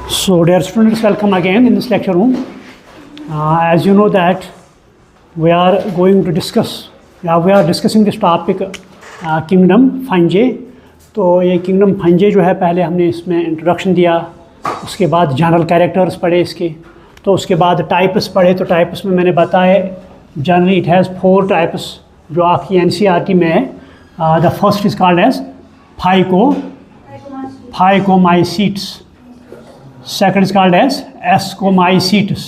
So dear students, welcome again in this lecture room. As you know that we are going to discuss, we are discussing this topic kingdom fungi. तो ये kingdom फंजे जो है पहले हमने इसमें introduction दिया, उसके बाद जनरल कैरेक्टर्स पढ़े इसके, तो उसके बाद टाइप्स पढ़े। तो टाइप्स में मैंने बताया जनरली इट हैज़ 4 टाइप्स जो आपकी एनसीईआरटी में है। The first is called as phycomycetes, second is called as ascomycetes.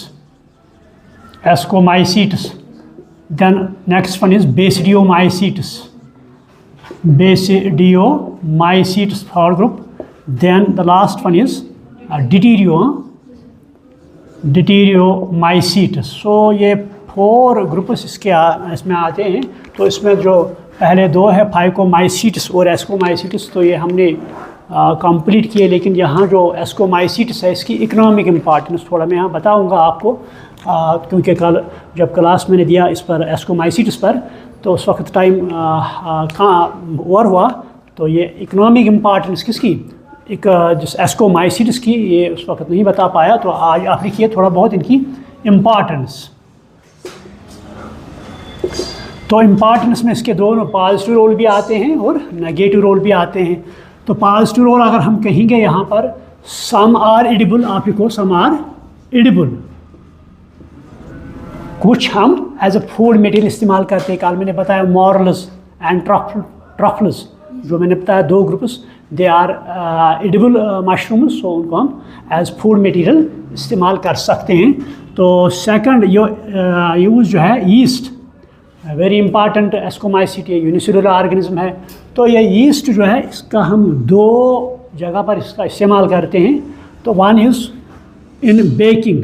Then next one is basidiomycetes, third group. Then the last one is deuteriomycetes. So ये 4 groups इसमें आते हैं। तो इसमें जो पहले 2 है फाइकोमाइसीट्स और एस्कोमाइसीट्स, तो ये हमने कंप्लीट किए। लेकिन यहाँ जो एस्कोमाइसीट्स है इसकी इकोनॉमिक इम्पॉर्टेंस थोड़ा मैं यहाँ बताऊँगा आपको, क्योंकि कल जब क्लास मैंने दिया इस पर एस्कोमाइसीट्स पर, तो उस वक्त टाइम कहाँ ओवर हुआ। तो ये इकोनॉमिक इम्पॉर्टेंस किसकी, एक जिस एस्कोमाइसीट्स की, ये उस वक्त नहीं बता पाया। तो आज आप लिखिए थोड़ा बहुत इनकी इम्पॉर्टेंस। तो इम्पॉर्टेंस में इसके दोनों पॉजिटिव रोल भी आते हैं और नेगेटिव रोल भी आते हैं। तो पॉजिटिव रोल अगर हम कहेंगे यहाँ पर सम आर एडिबल, आप लिखो सम आर एडिबल, कुछ हम एज अ फूड मटेरियल इस्तेमाल करते हैं। कल मैंने बताया मॉरल्स एंड ट्रफल्स, जो मैंने बताया 2 groups, they are edible mushrooms, so उनको हम एज फूड मटेरियल इस्तेमाल कर सकते हैं। तो सेकंड यूज़ जो है ईस्ट, वेरी इंपॉर्टेंट एस्कोमाइसीट, ये यूनिसेलुलर ऑर्गेनिज्म है। तो ये ईस्ट जो है इसका हम 2 जगह पर इसका इस्तेमाल करते हैं। तो वन इज़ इन बेकिंग,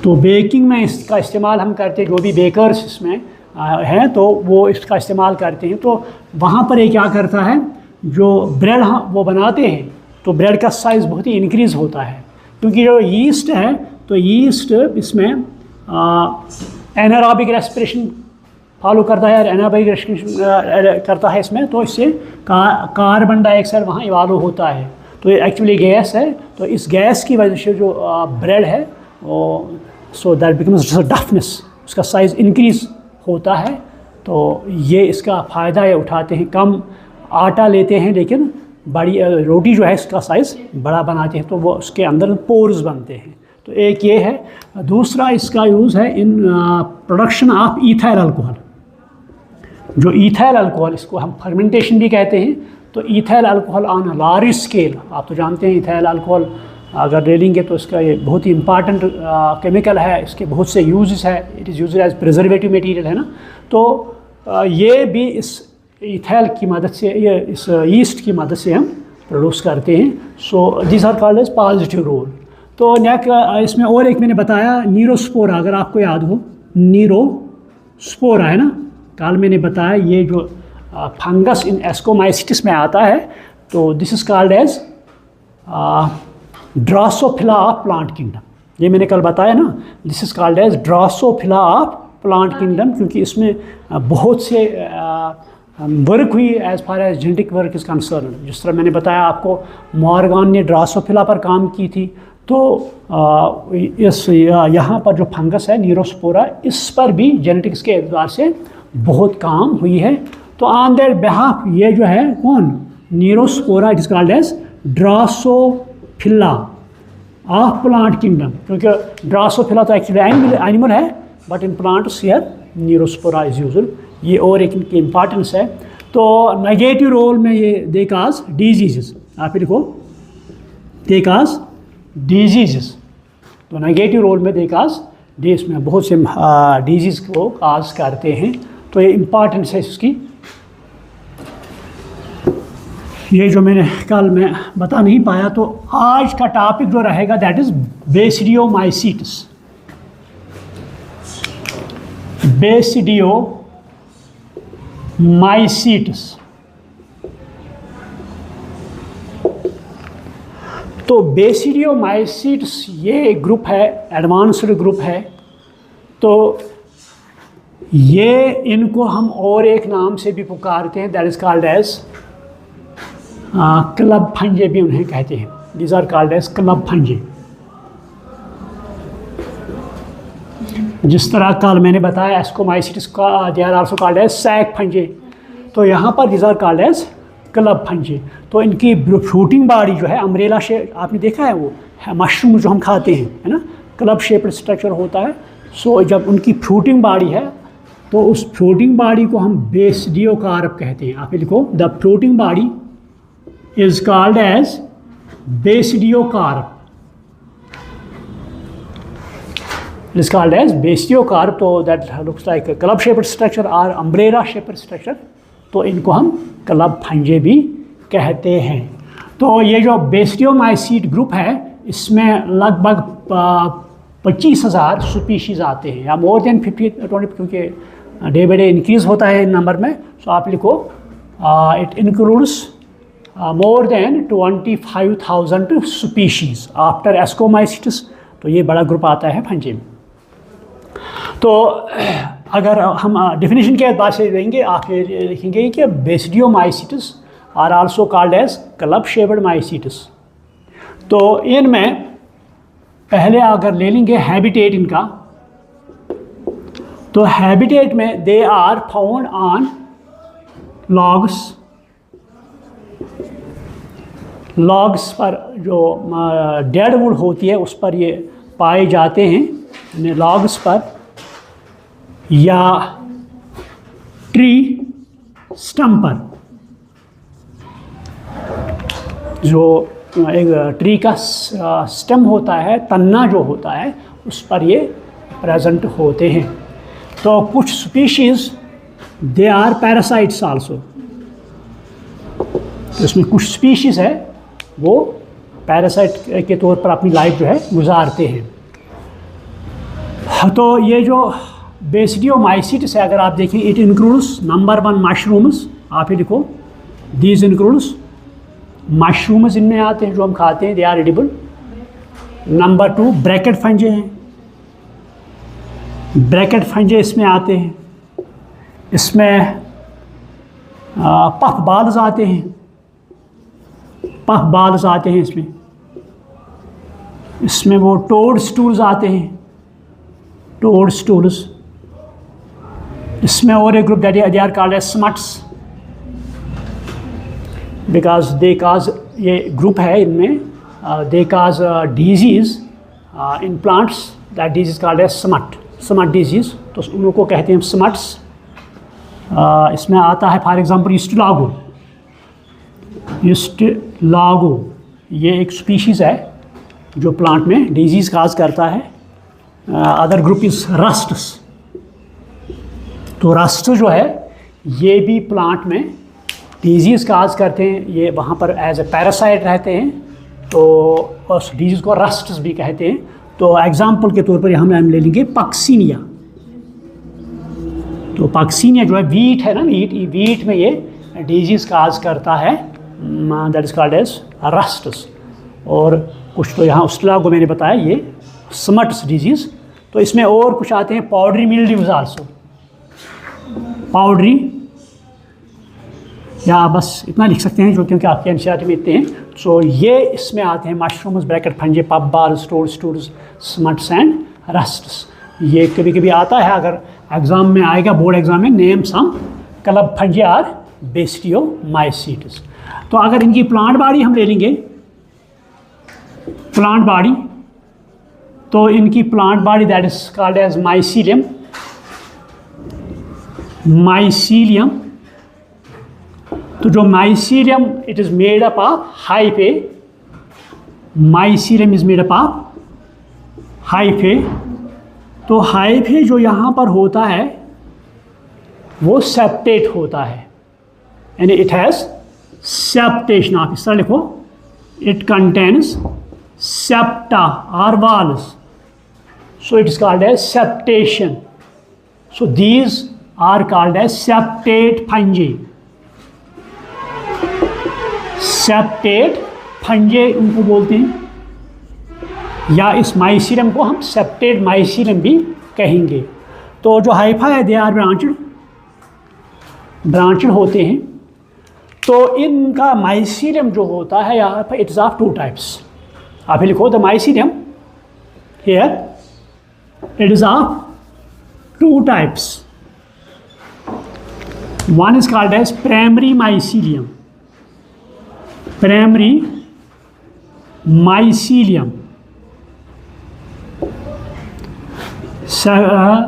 तो बेकिंग में इसका इस्तेमाल हम करते हैं। जो भी बेकर्स इसमें हैं तो वो इसका इस्तेमाल करते हैं। तो वहाँ पर ये क्या करता है, जो ब्रेड वो बनाते हैं तो ब्रेड का साइज़ बहुत ही इंक्रीज़ होता है, क्योंकि जो यीस्ट है तो यीस्ट इसमें एनारोबिक रेस्पिरेशन फॉलो करता है, एनारोबिक रेस्पिरेशन करता है इसमें। तो इससे कार्बन डाइऑक्साइड वहाँ इवाल्व होता है। तो ये एक्चुअली गैस है। तो इस गैस की वजह से जो ब्रेड है सो दैट बिकम्स डफनेस, उसका साइज़ इंक्रीज़ होता है। तो ये इसका फ़ायदा ये उठाते हैं। कम आटा लेते हैं लेकिन बड़ी रोटी जो है इसका साइज़ बड़ा बनाते हैं, तो वो उसके अंदर पोर्स बनते हैं। तो एक ये है। दूसरा इसका यूज़ है in production of ethyl alcohol. जो ईथाइल अल्कोहल, इसको हम फर्मेंटेशन भी कहते हैं। तो ethyl alcohol on large scale, आप तो जानते हैं ईथाइल अल्कोहल अगर ले लेंगे तो इसका ये बहुत ही इंपॉर्टेंट केमिकल है। इसके बहुत से यूजेस है। It is used as preservative material है ना। तो ये भी इस ईथाइल की मदद से, ये इस ईस्ट की मदद से हम प्रोड्यूस करते हैं। So this are called as positive role. तो इसमें और एक मैंने बताया नीरोस्पोरा, अगर आपको याद हो, नीरोस्पोरा है ना। कल मैंने बताया ये जो फंगस इन एस्कोमाइसीट्स में आता है, तो this is called as Drosophila of plant kingdom. ये मैंने कल बताया ना, this is called as Drosophila of plant kingdom, क्योंकि इसमें बहुत से वर्क हुई as far as genetic work is concern. जिस तरह मैंने बताया आपको, मॉर्गन ने ड्रासोफिला पर काम की थी। तो इस यहाँ पर जो फंगस है नीरोस्पोरा, इस पर भी जेनेटिक्स के एतबार से बहुत काम हुई है। तो ऑन दैट बिहाफ ये जो है कौन, Neurospora, it is called as Drosophila of plant kingdom, क्योंकि ड्रासोफिला तो एक्चुअली एनिमल है, but in plants here Neurospora is usual. ये और एक इनकी इम्पॉर्टेंस है। तो नेगेटिव रोल में ये दे काज डिजीज़, आप लिखो दे काज डिजीज़। तो नेगेटिव रोल में दे काज देश में बहुत से डिजीज़ को काज करते हैं। तो ये इम्पॉर्टेंस है इसकी। ये जो मैंने कल मैं बता नहीं पाया, तो आज का टॉपिक जो रहेगा दैट इज़ बेसिडियोमाइसीट्स। बेसिडियोमाइसीट्स। तो बेसिडियोमाइसीट्स ये ग्रुप है, एडवांस्ड ग्रुप है। तो ये इनको हम और एक नाम से भी पुकारते हैं, that is called as club fungi भी उन्हें कहते हैं। These are called as club fungi. जिस तरह कल मैंने बताया एस्कोमाइसिट्स का they are also called as sac fungi, तो यहाँ पर these are called as club fungi. तो इनकी फ्रूटिंग बॉडी जो है अम्ब्रेला शेप, आपने देखा है वो मशरूम जो हम खाते हैं, है ना, क्लब शेप्ड स्ट्रक्चर होता है। सो जब उनकी फ्रूटिंग बॉडी है तो उस फ्रूटिंग बॉडी को हम बेसिडियोकार्प कहते हैं। आप लिखो, the fruiting body is called as basidiocarp, is called as basidiocarp। तो that looks like a club shaped structure or umbrella shaped structure, तो इनको हम क्लब फंजे भी कहते हैं। तो ये जो बेसिडियोमाइसीट ग्रुप है इसमें लगभग 25,000 स्पीशीज़ आते हैं, या मोर देन 50-20, क्योंकि डे बाई डे इंक्रीज़ होता है इन नंबर में। सो आप लिखो, it includes more than 25,000 species after ascomycetes. तो ये बड़ा ग्रुप आता है फंजे में। तो अगर हम डेफिनेशन के बाद से देंगे, आखिर लिखेंगे कि basidiomycetes are also called as club shaped mycetes. तो इनमें पहले अगर ले लेंगे हैबिटेट इनका, तो हैबिटेट में they are found on logs पर जो डेड वुड होती है उस पर ये पाए जाते हैं, लॉग्स पर या ट्री स्टम्प पर। जो एक ट्री का स्टेम होता है, तन्ना जो होता है, उस पर ये प्रेजेंट होते हैं। तो कुछ species they are parasites also, तो इसमें कुछ स्पीशीज़ है वो पैरासाइट के तौर पर अपनी लाइफ जो है गुजारते हैं। तो ये जो बेसिडियोमाइसिट्स है, अगर आप देखें, इट इंक्लूड्स नंबर 1 मशरूम्स। आप ही लिखो, दीज इंक्लूड्स मशरूम्स इनमें आते हैं जो हम खाते हैं, they are edible. Number 2 bracket fungi हैं, ब्रैकेट फंजे इसमें आते हैं। इसमें पफ बाल्स आते हैं, पफ बाल्स आते हैं इसमें। इसमें वो टोड स्टूल्स आते हैं, टोड स्टूल्स। इसमें और एक group that they are called as smuts, because they cause, ये ग्रुप है इनमें, they cause disease in plants, that disease called as smut disease. तो उनको कहते हैं स्मट्स। इसमें आता है फॉर एग्जांपल ईस्टलागो, ये एक स्पीशीज़ है जो प्लांट में डिजीज़ काज करता है। Other group is rusts. तो रस्ट जो है ये भी प्लांट में डिजीज़ काज करते हैं, ये वहाँ पर एज ए पैरासाइट रहते हैं, तो उस डिजीज़ को रस्ट्स भी कहते हैं। तो एग्जाम्पल के तौर पर हम ले लेंगे पक्सीनिया। तो पक्सीनिया जो है वीट है ना, वीट में ये डिजीज़ काज करता है, दैट इज़ कॉल्ड एज रस्ट्स। और कुछ तो यहाँ ईस्टलागो मैंने बताया ये स्मट्स डिजीज़। तो इसमें और कुछ आते हैं पाउडरी मिल्ड्यूज आल्सो, पाउडरी, या बस इतना लिख सकते हैं जो क्योंकि आपके एनसीईआरटी में इतने हैं। सो ये इसमें आते हैं mushrooms, bracket fungi, puff balls, toad stools, smuts and rusts. ये कभी कभी आता है, अगर एग्ज़ाम में आएगा, बोर्ड एग्जाम में, name some club fungi are basidiomycetes. तो अगर इनकी प्लांट बॉडी हम ले लेंगे, प्लांट बॉडी, तो इनकी plant body that is called as mycelium. Mycelium, तो जो mycelium it is made up of hyphae, mycelium is made up of hyphae. तो हाइफे जो यहाँ पर होता है वो सेप्टेट होता है, यानी इट हैज़ सेप्टेशन। आप इस तरह लिखो, इट कंटेन्स सेप्टा और valves, so it is called as septation. So these are called as septate fungi. Septate fungi उनको बोलते हैं, या इस माइसीलियम को हम सेप्टेट माइसीलियम भी कहेंगे। तो जो हाइफा है दे आर ब्रांचड होते हैं। तो इनका माइसीलियम जो होता है यहाँ पर it is of two types. आप ही लिखो the mycelium here it is of two types. One is called as primary mycelium. Primary mycelium.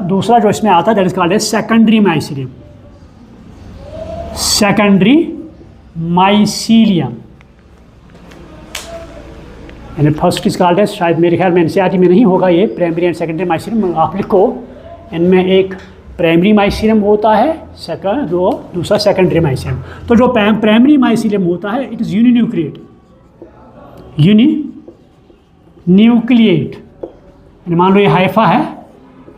दूसरा जो इसमें आता है that is called as secondary mycelium. Secondary mycelium. यानी फर्स्ट इज कॉल्ड एज, शायद मेरे ख्याल में एनसीईआरटी में नहीं होगा ये प्राइमरी एंड सेकेंडरी माइसीलियम। आप लिखो इनमें एक प्राइमरी माइसीलियम होता है, सेकंड जो दूसरा सेकेंडरी माइसीलियम। तो जो प्राइमरी माइसीलियम होता है इट इज़ यूनिन्यूक्लिएट। यूनिन्यूक्लिएट मान लो ये हाइफा है,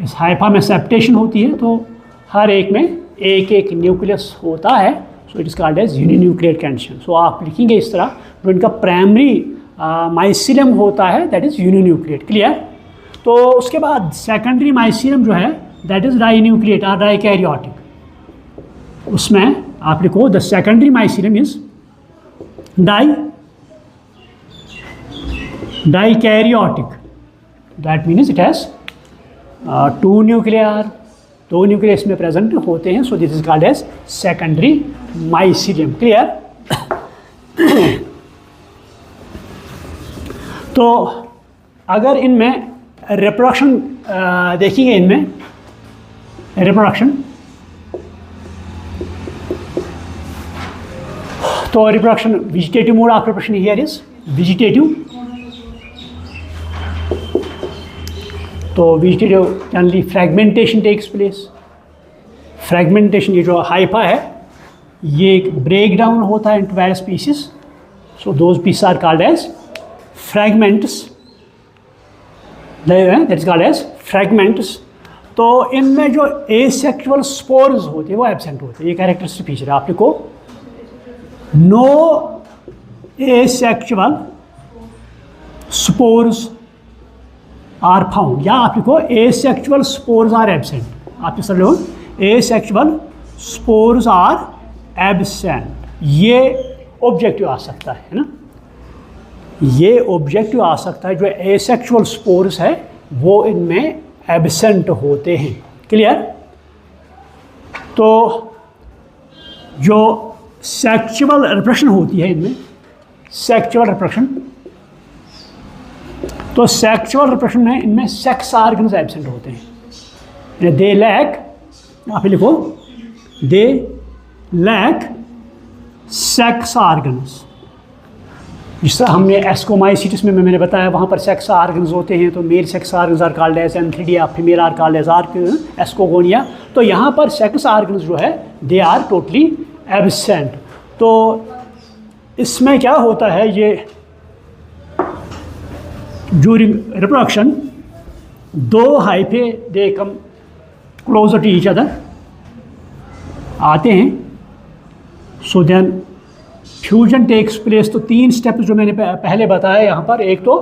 इस हाइफा में सेप्टेशन होती है तो हर एक में एक एक न्यूक्लियस होता है, so it is called as uninucleate condition. सो आप लिखेंगे इस तरह, जो इनका प्राइमरी माइसीलियम होता है दैट इज़ यूनिन्यूक्लिएट। क्लियर। तो उसके बाद सेकेंडरी माइसीलियम जो है दैट इज डाइन्यूक्लिएट और डाइकैरियोटिक। उसमें आप लिखो the secondary mycelium is dikaryotic. That means it has two nuclear, दो न्यूक्लियस में प्रेजेंट होते हैं, so this is called as secondary mycelium. Clear. तो अगर इनमें रिप्रोडक्शन देखिए, इनमें रिप्रोडक्शन, तो reproduction vegetative mode of reproduction here is vegetative. तो vegetative generally fragmentation takes place. Fragmentation, ये जो हाइफा है ये एक ब्रेक डाउन होता है into various pieces, so those pieces are called as fragments. That is called as fragments. तो इनमें जो एसेक्सुअल स्पोर्स होते हैं वो एब्सेंट होते हैं, ये कैरेक्टरिस्टिक फीचर है। आप लिखो no asexual spores are found, या आप लिखो एसेक्सुअल स्पोर्स आर एब्सेंट। आप इस तरह लिखो एसेक्सुअल स्पोर्स आर एब्सेंट। ये ऑब्जेक्टिव आ सकता है ना, ये ऑब्जेक्टिव आ सकता है। जो एसेक्सुअल स्पोर्स है वो इनमें एब्सेंट होते हैं। क्लियर। तो जो सेक्सुअल रिप्रोडक्शन होती है इनमें, सेक्सुअल रिप्रोडक्शन, तो सेक्सुअल रिप्रोडक्शन में इनमें सेक्स ऑर्गन्स एब्सेंट होते हैं। दे लैक, आप लिखो दे लैक सेक्स ऑर्गन्स। जिस तरह हमने एस्कोमाइसिटिस में मैंने बताया वहाँ पर सेक्स ऑर्गन्स होते हैं, तो male sex organs are called as antheridia, female are called as ascogonia. तो यहाँ पर सेक्स ऑर्गन्स जो है दे आर टोटली एब्सेंट। तो इसमें क्या होता है, ये ड्यूरिंग रिप्रोडक्शन दो hyphae they come closer to each other आते हैं, so then fusion takes place. तो तीन स्टेप्स जो मैंने पहले बताया यहाँ पर, एक तो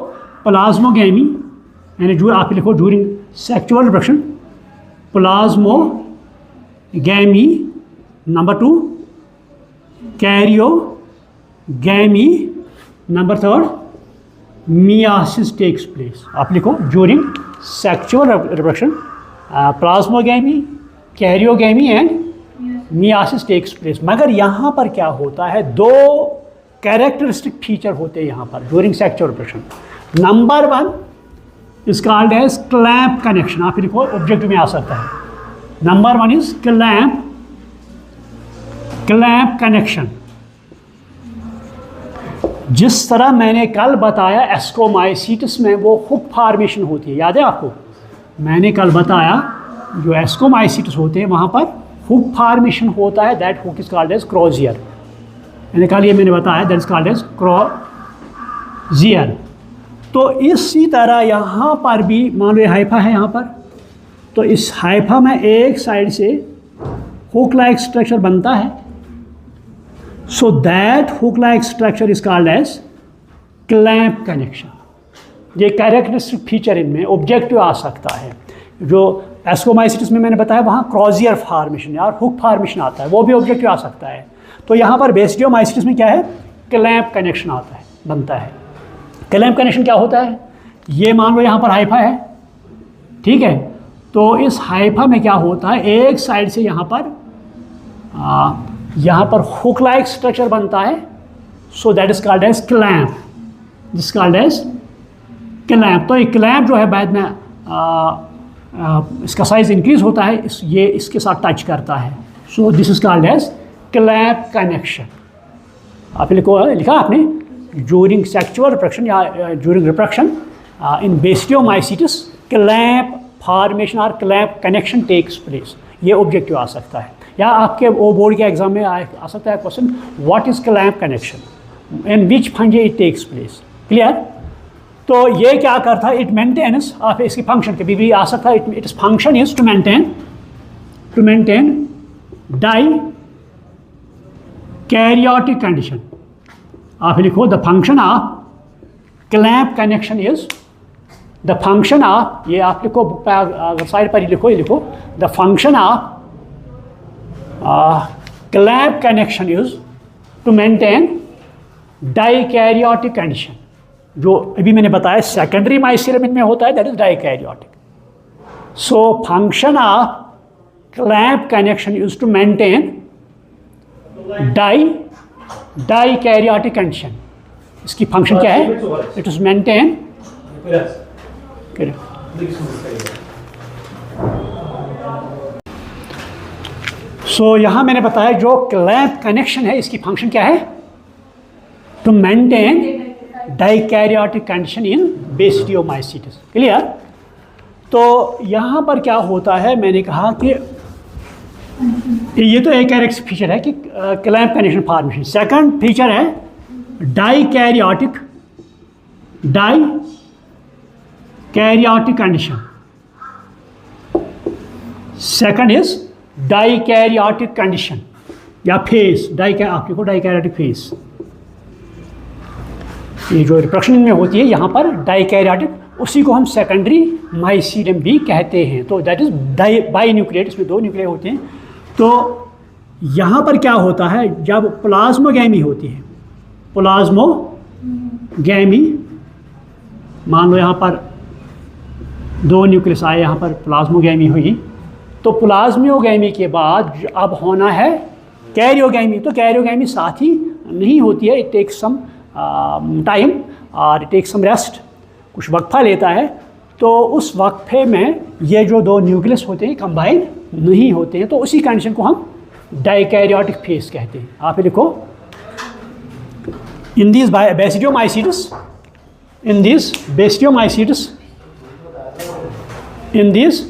प्लाज्मोगैमी, यानी जो आप लिखो during sexual reproduction plasmogamy. Number two karyogamy. Number third meiosis takes place. आप लिखो during sexual reproduction plasmogamy, karyogamy and meiosis takes place. मगर यहाँ पर क्या होता है, दो कैरेक्टरिस्टिक फीचर होते हैं यहाँ पर during sexual reproduction. Number one is called as clamp connection. आप लिखो ऑब्जेक्टिव में आ सकता है। Number one is clamp connection. जिस तरह मैंने कल बताया एस्कोमाइसिटिस में वो हुक फॉर्मेशन होती है, याद है आपको? मैंने कल बताया जो एस्कोमाइसिटिस होते हैं वहाँ पर हुक फॉर्मेशन होता है, that hook is called as crozier. मैंने कल ये मैंने बताया that is called as crozier. तो इसी तरह यहाँ पर भी मान लो ये हाइफा है यहाँ पर, तो इस हाइफा में एक साइड से हुक लाइक स्ट्रक्चर बनता है, so that hook like structure is called as clamp connection. ये कैरेक्टरिस्टिक फीचर इनमें ऑब्जेक्टिव आ सकता है। जो एस्कोमाइसिटिस में मैंने बताया वहाँ क्रोजियर फॉर्मेशन या हुक फॉर्मेशन आता है, वो भी ऑब्जेक्टिव आ सकता है। तो यहाँ पर बेसिडियोमाइसिटिस में क्या है, क्लैंप कनेक्शन आता है, बनता है। क्लैंप कनेक्शन क्या होता है, ये मान लो यहाँ पर हाइफा है, ठीक है, तो इस हाइफा में क्या होता है, एक साइड से यहाँ पर हुक लाइक स्ट्रक्चर बनता है, so that is called as clamp, this called as clamp. तो ये क्लैंप जो है बाद में इसका साइज इंक्रीज होता है, ये इसके साथ टच करता है, so this is called as clamp connection. आप लिखा आपने ड्यूरिंग सेक्सुअल रिप्रोडक्शन या during reproduction in basidiomycetes clamp formation और क्लैंप कनेक्शन टेक्स प्लेस। ये ऑब्जेक्टिव आ सकता है, या आपके वो बोर्ड के एग्जाम में आ सकता है question, what is clamp connection in which fungi it takes place. Clear. तो ये क्या करता है, इट मेंटेन्स, आप इसकी फंक्शन के भी आ सकता है, it is function is to maintain dikaryotic condition. आप लिखो the function of clamp connection is, the function of, ये आप लिखो बुक पे, अगर साइड पर ही लिखो, ये लिखो the function of clamp connection is to maintain dikaryotic condition. जो अभी मैंने बताया सेकेंडरी माइसीलियम में होता है, that is dikaryotic. So function of clamp connection is to maintain dikaryotic condition. इसकी फंक्शन क्या है, इट इज मेंटेन। सो यहाँ मैंने बताया जो क्लैंप कनेक्शन है, इसकी फंक्शन क्या है, to maintain dikaryotic condition in basidiomycetes. Clear. तो यहाँ पर क्या होता है, मैंने कहा कि ये तो एक कैरेक्टर फीचर है कि clamp connection formation. Second feature है dikaryotic condition. Second is dikaryotic condition या फेस, आपको डाइकैरियोटिक फेस, ये जो रिप्रोडक्शन में होती है यहाँ पर डाइकैरियोटिक, उसी को हम सेकेंडरी माइसीलियम भी कहते हैं। तो दैट इज बाई न्यूक्लिएट, इसमें 2 न्यूक्लियर होते हैं। तो यहाँ पर क्या होता है, जब प्लाज्मोगैमी होती है, प्लाज्मोगैमी, मान लो यहाँ पर 2 न्यूक्लियस आए, यहाँ पर प्लाज्मोगैमी हुई, तो प्लाज्मोगैमी के बाद अब होना है कैरियोगैमी। तो कैरियोगैमी साथ ही नहीं होती है, इट टेक्स सम टाइम और इट टेक्स सम रेस्ट, कुछ वक्फा लेता है। तो उस वक्फे में ये जो 2 न्यूक्लियस होते हैं कंबाइन नहीं होते हैं, तो उसी कंडीशन को हम डाइकैरियोटिक फेस कहते हैं। आप लिखो in this basidiomycetes, in this basidiomycetes, in this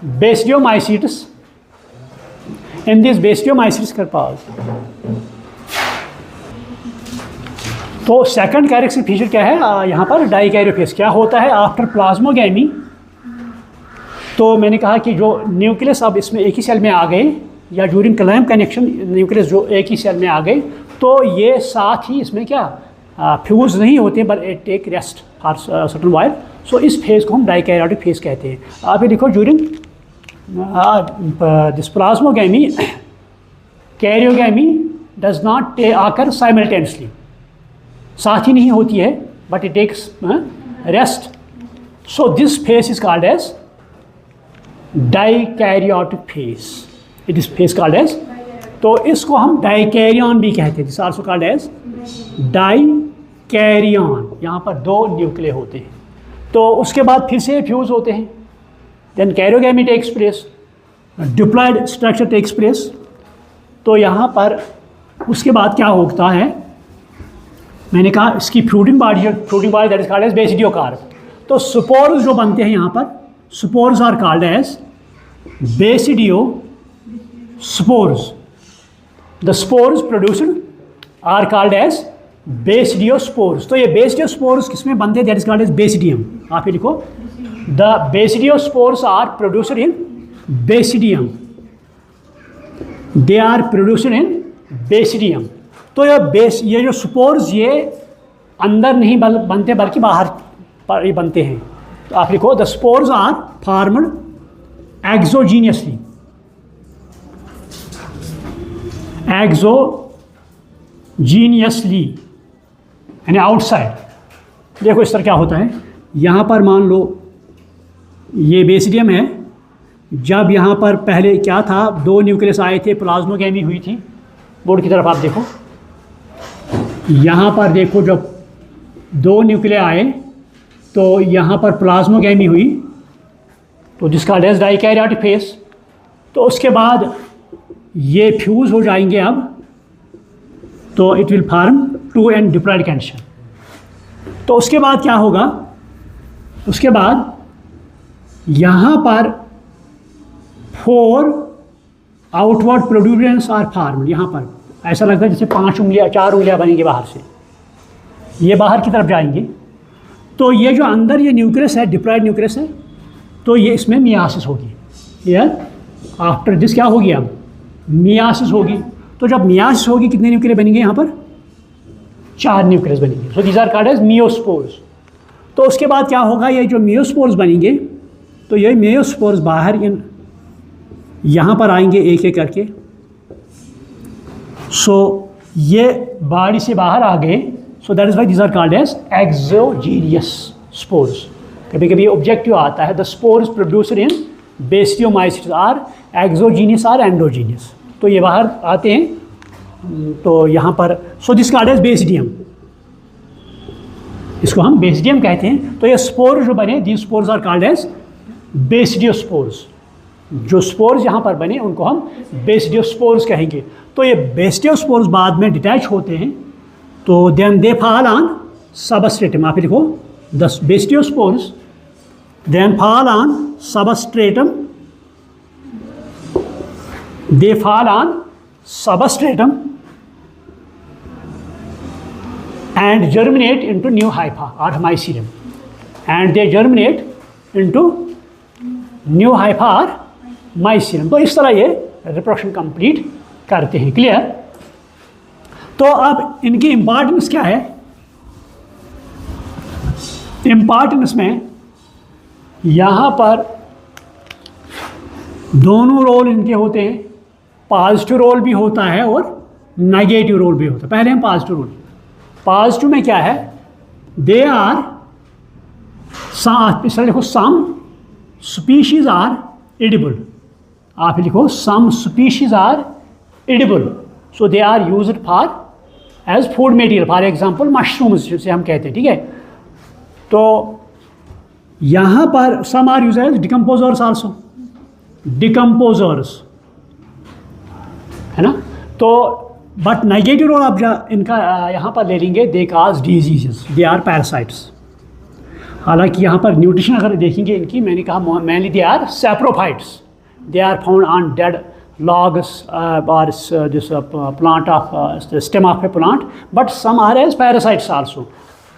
basidiomycetes, in this basidiomycetes कर पास। तो सेकंड कैरेक्टर फीचर क्या है, यहाँ पर डाइकैरियोफेस। क्या होता है आफ्टर प्लाज्मोगैमी, तो मैंने कहा कि जो न्यूक्लियस अब इसमें एक ही सेल में आ गए, या ड्यूरिंग क्लैंप कनेक्शन न्यूक्लियस जो एक ही सेल में आ गए, तो ये साथ ही इसमें क्या फ्यूज नहीं होते, but it take rest for certain while. So इस फेज को हम डाइकैरियोटिक फेज कहते हैं। आप ये लिखो during this plasmogamy, karyogamy does not occur simultaneously, साथ ही नहीं होती है, but it takes rest. So this phase is called as dikaryotic phase, it is phase called as. तो इसको हम डाइकैरियन भी कहते हैं, this also called as dikaryon. यहाँ पर 2 न्यूक्लियर होते हैं, तो उसके बाद फिर से फ्यूज होते हैं, then karyogamy takes place, diploid structure takes place. तो यहाँ पर उसके बाद क्या होता है, मैंने कहा इसकी fruiting body that is called as basidiocarp. तो स्पोर्स जो बनते हैं यहाँ पर, spores are called as basidiospores. The spores produced are called as basidiospores. तो ये बेसिडियोस्पोर्स किसमें बनते हैं, that is called as basidium. आप ये लिखो the basidiospores are produced in basidium, they are produced in basidium. तो ये जो स्पोर्स ये अंदर नहीं बनते बल्कि बाहर पर ही बनते हैं। तो आप लिखो the spores are formed exogenously, exogenously यानी आउटसाइड। देखो इस तरह क्या होता है, यहाँ पर मान लो ये बेसिडियम है, जब यहाँ पर पहले क्या था, दो न्यूक्लियस आए थे, प्लाज्मोगेमी हुई थी। बोर्ड की तरफ आप देखो, यहाँ पर देखो जब दो न्यूक्लिया आए तो यहाँ पर प्लाज्मोगेमी हुई, तो जिसका डेज डाइकैरियोटिक फेस। तो उसके बाद ये फ्यूज़ हो जाएंगे अब, तो it will form 2n diploid condition. तो उसके बाद क्या होगा, उसके बाद यहाँ पर 4 आउटवर्ड प्रोड्यूसेंस आर फॉर्म्ड। यहाँ पर ऐसा लगता है जैसे 5 उंगलियाँ 4 उंगलियाँ बनेंगी बाहर से, ये बाहर की तरफ जाएंगे। तो ये जो अंदर ये न्यूक्लियस है, डिप्लॉयड न्यूक्लियस है, तो ये इसमें मियासिस होगी। यार आफ्टर दिस क्या होगी, अब मियासिस होगी। तो जब मियासिस होगी कितने न्यूक्लियस बनेंगे, यहाँ पर 4 न्यूक्लियस बनेंगे। So these are called as meiospores. तो उसके बाद क्या होगा, ये जो मियोस्पोर्स बनेंगे, तो ये मियोस्पोर्स बाहर इन यहाँ पर आएंगे एक एक करके। सो ये बॉडी से बाहर आ गए। So that is why these are called as exogenous spores. कभी कभी ऑब्जेक्टिव आता है, the spores producer in basidiomycetes are exogenous or endogenous. तो ये बाहर आते हैं, तो यहाँ पर so this called as basidium, इसको हम बेसिडियम कहते हैं। तो ये स्पोर जो बने, these spores are called as basidiospores. जो स्पोर्स यहाँ पर बने उनको हम बेसिडियोस्पोर्स कहेंगे। तो ये बेसिडियोस्पोर्स बाद में डिटैच होते हैं, तो then they fall on substratum. आप लिखो, the basidiospores then fall on substratum, they fall on substratum and germinate into new hypha or mycelium, and they germinate into new hypha or mycelium। तो इस तरह ये reproduction complete करते हैं। Clear? तो अब इनकी इम्पॉर्टेंस क्या है, इम्पॉर्टेंस में यहाँ पर दोनों रोल इनके होते हैं, पॉजिटिव रोल भी होता है और नेगेटिव रोल भी होता है। पहले हम पॉजिटिव रोल, पॉजिटिव में क्या है, दे आर इस तरह लिखो, सम स्पीशीज आर एडिबल। आप लिखो some species are edible, so they are used for as food material, for example mushrooms जिसे हम कहते हैं। ठीक है, तो यहाँ पर some are use as decomposers also, decomposers है ना। तो बट नेगेटिव रोल आप इनका यहाँ पर ले लेंगे, they cause diseases, they are parasites. हालांकि यहाँ पर न्यूट्रिशन अगर देखेंगे इनकी, मैंने कहा mainly they are saprophytes, they are found on dead logs or this plant of the stem of a plant, but some are as parasites also.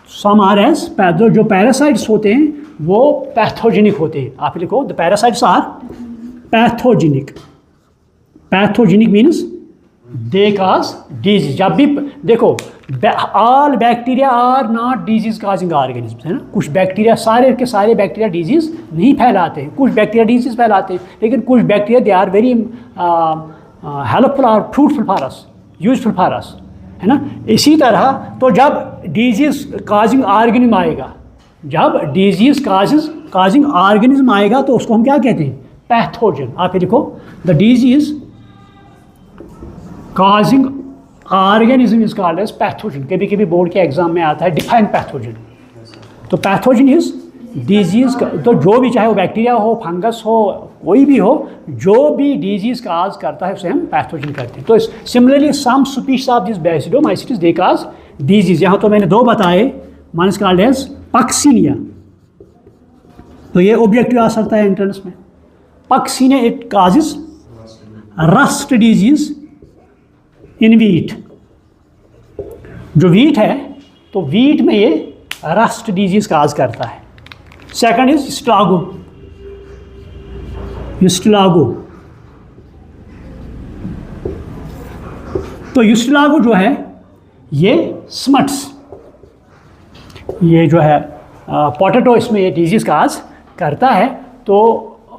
Some are as जो parasites होते हैं वो पैथोजेनिक होते हैं। आप लिखो the parasites are pathogenic. Pathogenic means they cause disease। जब भी देखो all bacteria are not disease causing organisms, है ना। कुछ बैक्टीरिया, सारे के सारे बैक्टीरिया डिजीज़ नहीं फैलाते हैं, कुछ बैक्टीरिया डिजीज़ फैलाते हैं, लेकिन कुछ bacteria they are very helpful और fruitful for us, useful for us, है ना। इसी तरह तो जब डिजीज़ काजिंग ऑर्गेनिज्म आएगा, जब डिजीज़ काजिंग ऑर्गेनिज्म आएगा तो उसको हम क्या कहते हैं, पैथोजन। आप ये लिखो the disease causing organism is called as pathogen. कभी कभी बोर्ड के एग्जाम में आता है डिफाइन पैथोजन। तो पैथोजन इज डिजीज़ का, तो जो भी चाहे वो बैक्टीरिया हो, फंगस हो, कोई भी हो, जो भी डिजीज़ काज करता है उसे हम पैथोजन कहते हैं। तो similarly some species of this basidiomycetes they cause disease. यहाँ तो मैंने दो बताए, one is called as Puccinia, तो ये ऑब्जेक्टिव आ सकता है एंट्रेंस में। Puccinia it causes rust disease in wheat. जो वीट है तो वीट में ये रस्ट डिजीज़ काज करता है। सेकंड इज स्ट्रागो, युस्टिलागो। तो युस्टिलागो जो है ये स्मट्स, ये जो है पोटैटो, इसमें ये डिजीज़ काज करता है। तो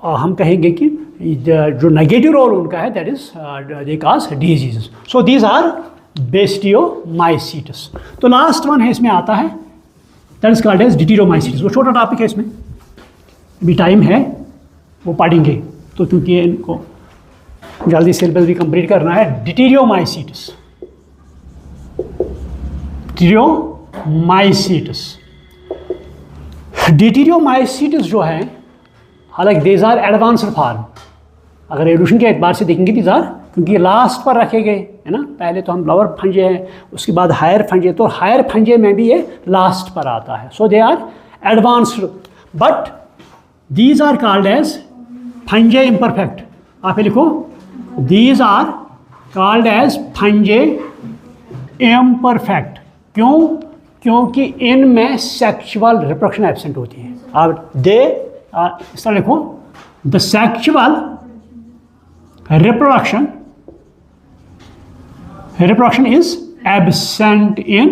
हम कहेंगे कि जो नेगेटिव रोल उनका है that is they cause diseases. So these are basidiomycetes. तो लास्ट वन है इसमें आता है that is called as deuteromycetes. वो छोटा टॉपिक है, इसमें भी टाइम है वो पढ़ेंगे तो, क्योंकि इनको जल्दी सिलेबस भी कंप्लीट करना है. डिटेरियोमाइसीट्स, डिटेरियोमाइसीट्स. डिटेरियोमाइसीट्स जो है, हालांकि दीज आर एडवांस्ड फॉर्म. अगर एवोल्यूशन के एतबार से देखेंगे दीज आर, क्योंकि लास्ट पर रखे गए है ना. पहले तो हम लोअर फंजे हैं, उसके बाद हायर फंजे, तो हायर फंजे में भी ये लास्ट पर आता है. So they are advanced, but these are called as fungi imperfect. आप ये लिखो, these are called as fungi imperfect. क्यों? क्योंकि इनमें सेक्सुअल रिप्रोडक्शन एब्सेंट होती है. अब दे इस तरह लिखो, the sexual reproduction is absent in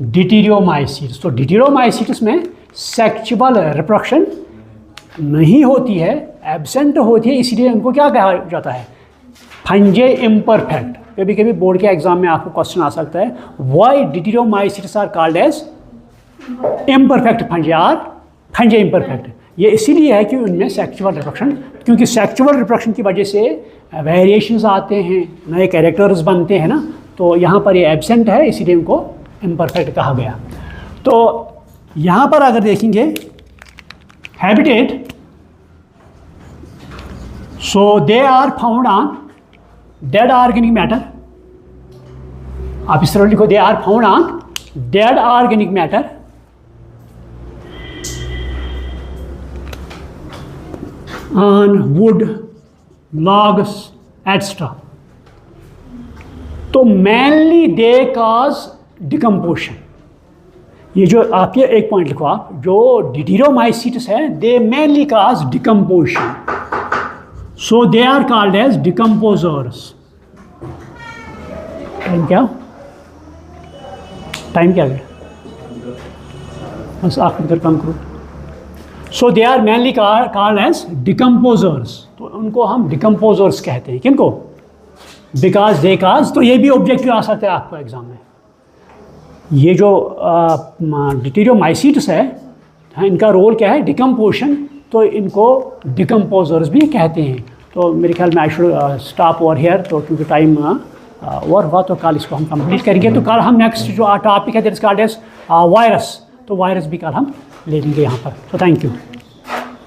डिटेरियोमाइसीट्स. तो डिटेरियोमाइसीट्स में सेक्सुअल रिप्रोडक्शन नहीं होती है, एब्सेंट होती है, इसलिए उनको क्या कहा जाता है? फंजे इम्परफेक्ट. कभी कभी बोर्ड के एग्जाम में आपको क्वेश्चन आ सकता है, why deuteromycetes are called as imperfect fungi or fungi imperfect. ये इसीलिए है कि उनमें सेक्सुअल रिप्रोडक्शन, क्योंकि सेक्सुअल रिप्रोडक्शन की वजह से वेरिएशंस आते हैं, नए कैरेक्टर्स बनते हैं ना. तो यहाँ पर ये एब्सेंट है, इसीलिए इनको इम्परफेक्ट कहा गया. तो यहाँ पर अगर देखेंगे habitat, so they are found on dead organic matter. आप इस तरह लिखो, they are found on dead organic matter on wood, logs, etc. तो mainly they cause decomposition. ये जो आप ये एक पॉइंट लिखो, आप जो डिटेरियोमाइसीट्स है, they mainly cause decomposition. So they are called as decomposers. Time क्या गया? बस आखिर कर काम करो. So they are mainly called as decomposers. तो उनको हम डिकम्पोजर्स कहते हैं. किनको? Because they cause. तो ये भी ऑब्जेक्टिव आ सकता है आपको एग्जाम में. ये जो डिटेरियोमाइसीट्स है, इनका रोल क्या है? डिकम्पोजिशन. तो इनको डिकम्पोजर्स भी कहते हैं. तो मेरे ख्याल में I should stop over here. तो क्योंकि टाइम ओवर हुआ, तो कल इसको हम कंप्लीट करेंगे. तो कल हम नेक्स्ट जो टॉपिक है that is called as virus. तो वायरस भी कल हम ले लेंगे यहाँ पर. तो थैंक यू.